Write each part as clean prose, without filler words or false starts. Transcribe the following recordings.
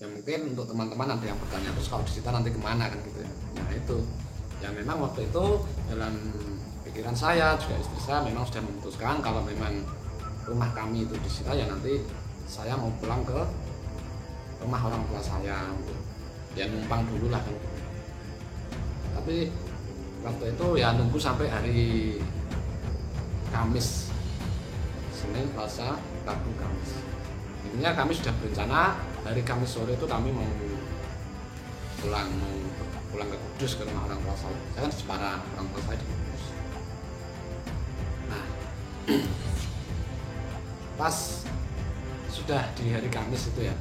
Ya mungkin untuk teman-teman ada yang bertanya, terus kalau disita nanti kemana kan gitu ya. Nah itu ya memang waktu itu dalam pikiran saya juga istri saya memang sudah memutuskan kalau memang rumah kami itu disita ya nanti saya mau pulang ke rumah orang tua saya untuk ya numpang dulu lah kan. Tapi waktu itu ya nunggu sampai hari Kamis, Senin, Selasa, Rabu, Kamis. Intinya kami sudah berencana hari Kamis sore itu kami mau pulang ke Kudus ke rumah orang tua saya. Saya kan di Jepara, orang tua saya di Kudus. Nah, pas sudah di hari Kamis itu ya,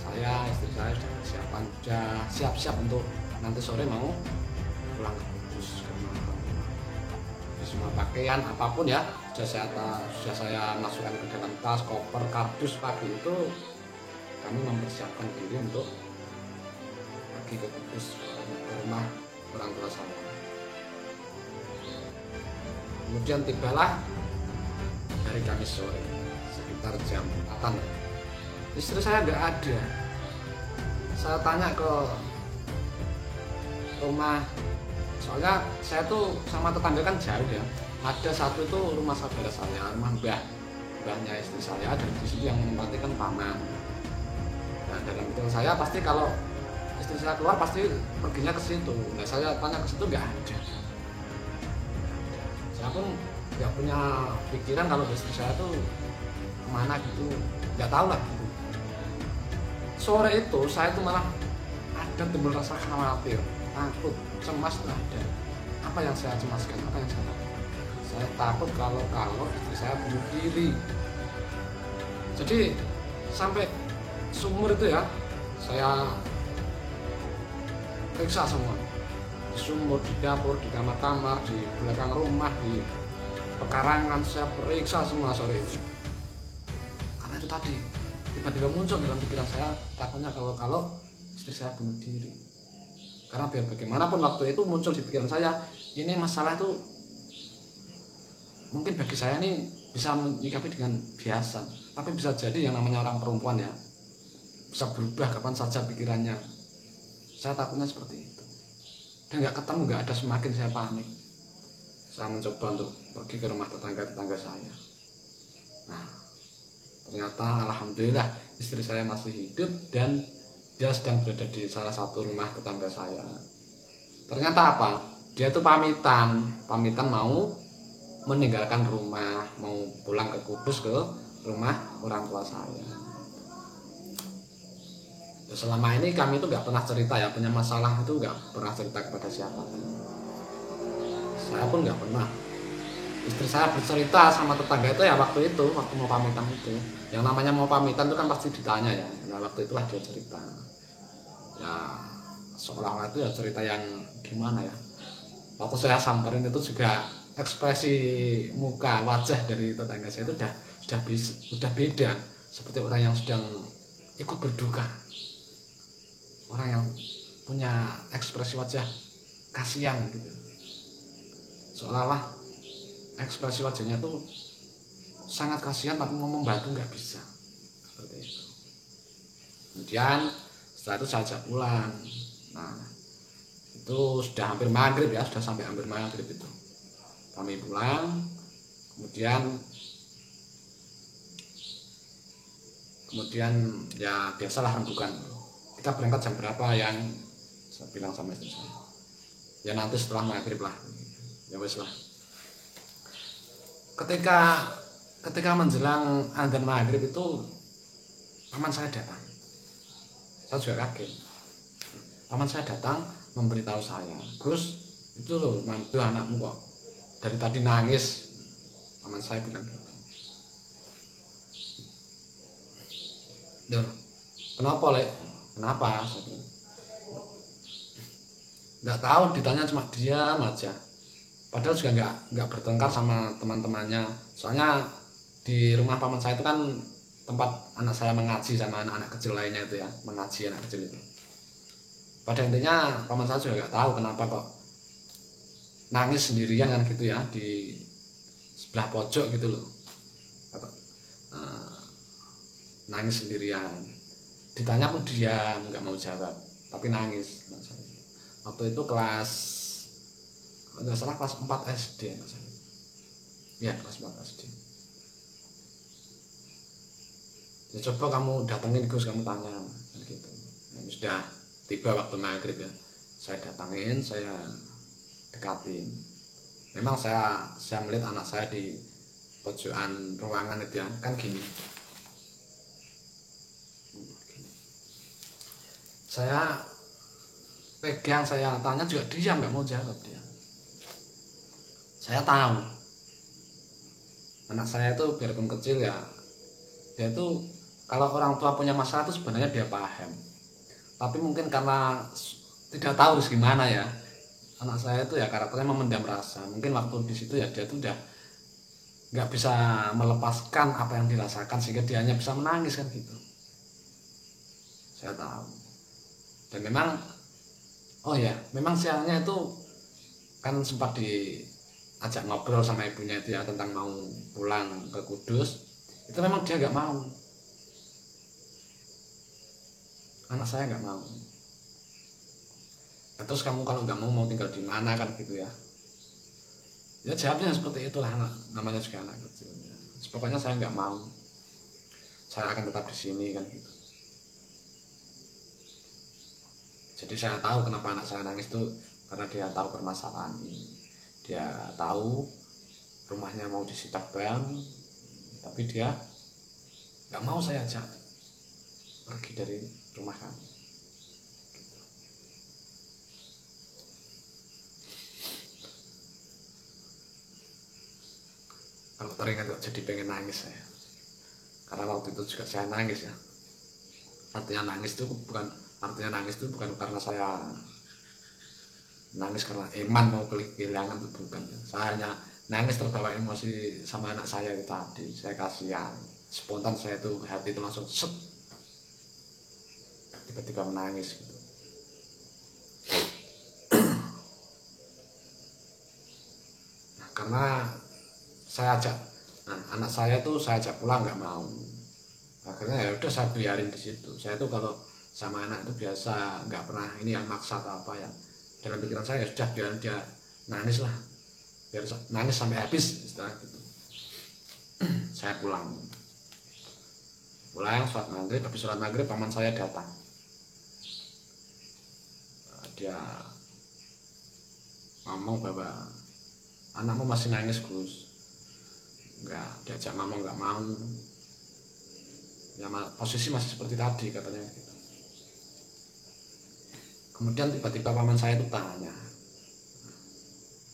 saya istri saya sudah persiapan, sudah siap-siap untuk nanti sore mau pulang ke Kudus ke rumah orang tua. Di semua pakaian apapun ya sudah saya masukkan ke dalam tas, koper, kardus. Pagi itu kami mempersiapkan diri untuk pergi ke Kudus ke rumah orang tua saya. Kemudian tibalah hari Kamis sore sekitar jam 4. Istri saya nggak ada. Saya tanya ke rumah, soalnya saya tuh sama tetangga kan jauh ya. Ada satu itu rumah saudara saya, rumah mbahnya istri saya, dan di situ yang menempati kan paman. Nah dalam pikiran saya pasti kalau istri saya keluar pasti perginya ke situ. Nah saya tanya ke situ nggak ada. Saya pun nggak punya pikiran kalau istri saya tuh kemana gitu, nggak tahu lah gitu. Sore itu saya tuh malah ada timbul rasa khawatir, takut, cemas tuh ada. Apa yang saya cemaskan, apa yang saya takut? Saya takut kalau istri saya bunuh diri. Jadi sampai sumur itu ya saya periksa semua, di sumur, di dapur, di kamar-kamar, di belakang rumah, di pekarangan, saya periksa semua sore itu. Karena itu tadi tiba-tiba muncul dalam pikiran saya, takutnya kalau istri saya bunuh diri. Karena biar bagaimanapun waktu itu muncul di pikiran saya, ini masalah itu mungkin bagi saya ini bisa menyikapi dengan biasa, tapi bisa jadi yang namanya orang perempuan ya bisa berubah kapan saja pikirannya. Saya takutnya seperti itu. Dan nggak ketemu, nggak ada, semakin saya panik. Saya mencoba untuk pergi ke rumah tetangga saya. Nah, ternyata alhamdulillah istri saya masih hidup dan dia sedang berada di salah satu rumah tetangga saya. Ternyata apa? Dia tuh pamitan mau meninggalkan rumah, mau pulang ke Kudus ke rumah orang tua saya. Selama ini kami itu nggak pernah cerita ya, punya masalah itu nggak pernah cerita kepada siapa. Saya pun nggak pernah. Istri saya bercerita sama tetangga itu ya waktu mau pamitan itu. Yang namanya mau pamitan itu kan pasti ditanya ya. Nah waktu itulah dia cerita. Ya seolah-olah itu ya cerita yang gimana ya. Waktu saya samperin itu juga ekspresi muka wajah dari tetangga saya itu sudah beda, seperti orang yang sedang ikut berduka, orang yang punya ekspresi wajah kasihan gitu, seolah-olah ekspresi wajahnya tuh sangat kasihan tapi mau membantu nggak bisa, seperti itu. Kemudian setelah itu saya ajak pulang. Nah itu sudah hampir maghrib ya, sudah sampai hampir maghrib itu kami pulang. Kemudian ya biasalah rembukan, kita berangkat jam berapa, yang saya bilang sama istri saya ya nanti setelah maghrib lah, ya wes lah. Ketika menjelang adzan maghrib itu paman saya datang. Saya juga kaget. Paman saya datang memberitahu saya, Gus, itu loh mantu anakmu kok dari tadi nangis. Paman saya bilang gitu. Duh, kenapa Lek? Kenapa? Nggak tahu, ditanya cuma diam aja. Padahal juga nggak bertengkar sama teman-temannya. Soalnya di rumah paman saya itu kan tempat anak saya mengaji sama anak-anak kecil lainnya itu ya, mengaji anak kecil itu. Pada intinya paman saya juga nggak tahu kenapa kok nangis sendirian kan gitu ya di sebelah pojok gitu loh. Nangis sendirian. ditanya pun diam, nggak mau jawab, tapi nangis. Waktu itu kelas, nggak salah kelas 4 SD, ya kelas 4 SD. Ya, coba kamu datengin Gus, kamu tanya gitu. Nah, sudah tiba waktu maghrib ya, saya datangin, saya dekatin. Memang saya melihat anak saya di pojokan ruangan itu ya, kan gini. Saya pegang, saya tanya juga dia nggak mau jawab dia. Saya tahu anak saya itu biarpun kecil ya, dia itu kalau orang tua punya masalah itu sebenarnya dia paham. Tapi mungkin karena tidak tahu gimana ya, anak saya itu ya karakternya memendam rasa. Mungkin waktu di situ ya dia tuh udah nggak bisa melepaskan apa yang dirasakan sehingga dia hanya bisa menangis kan gitu. Saya tahu. Dan memang, oh ya, memang siangnya itu kan sempat diajak ngobrol sama ibunya itu ya tentang mau pulang ke Kudus. Itu memang dia nggak mau. Anak saya nggak mau. Nah, terus kamu kalau nggak mau tinggal di mana kan gitu ya? Ya jawabnya seperti itulah, namanya juga anak kecil. Pokoknya saya nggak mau. Saya akan tetap di sini kan gitu. Jadi saya tahu kenapa anak saya nangis itu karena dia tahu permasalahan ini. Dia tahu rumahnya mau disita bank, tapi dia nggak mau saya ajak pergi dari rumah kami. Kalau teringat kok jadi pengen nangis saya. Karena waktu itu juga saya nangis ya. Artinya nangis itu bukan karena saya nangis karena Eman mau kehilangan, itu bukan. Saya hanya nangis terbawa emosi sama anak saya itu tadi. Saya kasihan, spontan saya tuh hati itu langsung set, tiba-tiba menangis gitu. Nah, karena saya ajak, anak saya tuh saya ajak pulang nggak mau. Akhirnya ya udah saya biarin di situ. Saya tuh kalau sama anak itu biasa nggak pernah ini yang maksa atau apa ya. Dalam pikiran saya ya sudah biar dia nangis lah, biar nangis sampai habis istilah gitu. Saya pulang sholat maghrib. Habis sholat maghrib paman saya datang. Dia ngomong bahwa anakmu masih nangis Gus, nggak diajak ngomong nggak mau ya, posisi masih seperti tadi katanya gitu. Kemudian tiba-tiba paman saya itu tanya,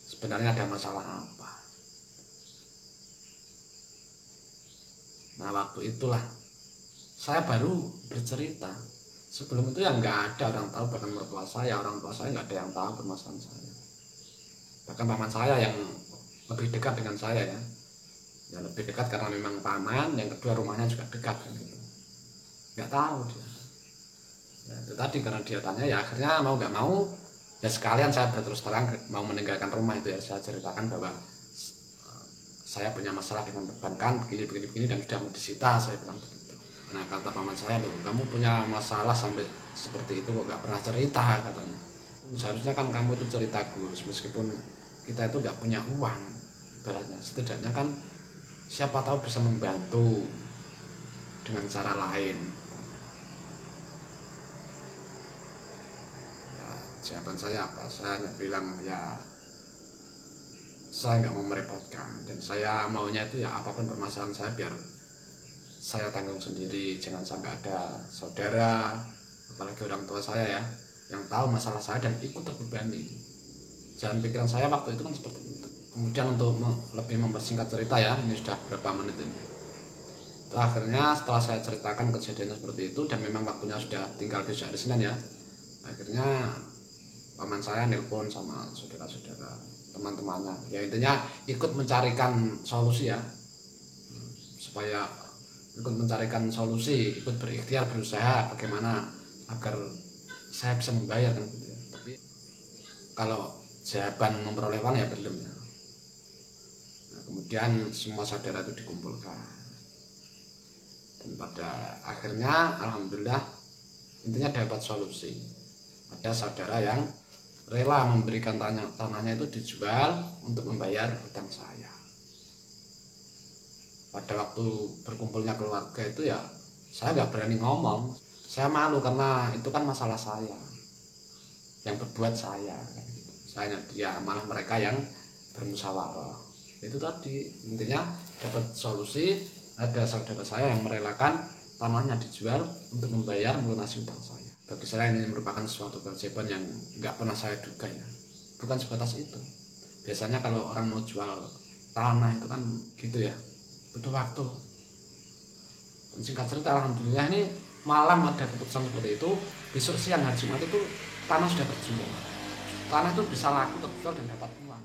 sebenarnya ada masalah apa? Nah waktu itulah saya baru bercerita. Sebelum itu ya nggak ada orang tahu, bahkan mertua saya, orang tua saya nggak ada yang tahu permasalahan saya. Bahkan paman saya yang lebih dekat dengan saya ya, lebih dekat karena memang paman, yang kedua rumahnya juga dekat kan gitu. Nggak tahu dia. Ya, itu tadi karena dia tanya ya akhirnya mau nggak mau ya sekalian saya terus terang mau meninggalkan rumah itu ya, saya ceritakan bahwa saya punya masalah dengan perbankan begini dan sudah mau disita, saya bilang begitu. Nah kata paman saya, loh kamu punya masalah sampai seperti itu kok nggak pernah cerita katanya. Seharusnya kan kamu itu cerita Gus, meskipun kita itu nggak punya uang ibaratnya, setidaknya kan siapa tahu bisa membantu dengan cara lain. Ya, jawaban saya apa? Saya hanya bilang ya saya nggak mau merepotkan, dan saya maunya itu ya apapun permasalahan saya biar saya tanggung sendiri, jangan sampai ada saudara apalagi orang tua saya ya yang tahu masalah saya dan ikut terbebani. Jalan pikiran saya waktu itu kan seperti itu. Kemudian untuk lebih mempersingkat cerita ya, ini sudah berapa menit ini. Akhirnya setelah saya ceritakan kejadiannya seperti itu dan memang waktunya sudah tinggal besok hari Senin ya, akhirnya paman saya nelpon sama saudara-saudara teman-temannya, ya intinya ikut mencarikan solusi ya, supaya ikut mencarikan solusi, ikut berikhtiar berusaha bagaimana agar saya bisa membayar kan gitu ya. Tapi kalau jawaban memperoleh uang ya belum ya. Nah, kemudian semua saudara itu dikumpulkan dan pada akhirnya alhamdulillah Intinya dapat solusi. Ada saudara yang rela memberikan tanahnya itu dijual untuk membayar hutang saya. Pada waktu berkumpulnya keluarga itu ya saya nggak berani ngomong, saya malu karena itu kan masalah saya, yang berbuat saya, saya dia, malah mereka yang bermusyawarah. Itu tadi intinya dapat solusi. Ada saudara saya yang merelakan tanahnya dijual untuk membayar melunasi hutang saya. Bagi saya ini merupakan suatu keajaiban yang nggak pernah saya duga ya. Bukan sebatas itu. Biasanya kalau orang mau jual tanah itu kan gitu ya, butuh waktu. Dan singkat cerita, alhamdulillah ini malam ada keputusan seperti itu. Besok siang hari Jumat itu tanah sudah terjual. Tanah itu bisa laku, terjual dan dapat uang.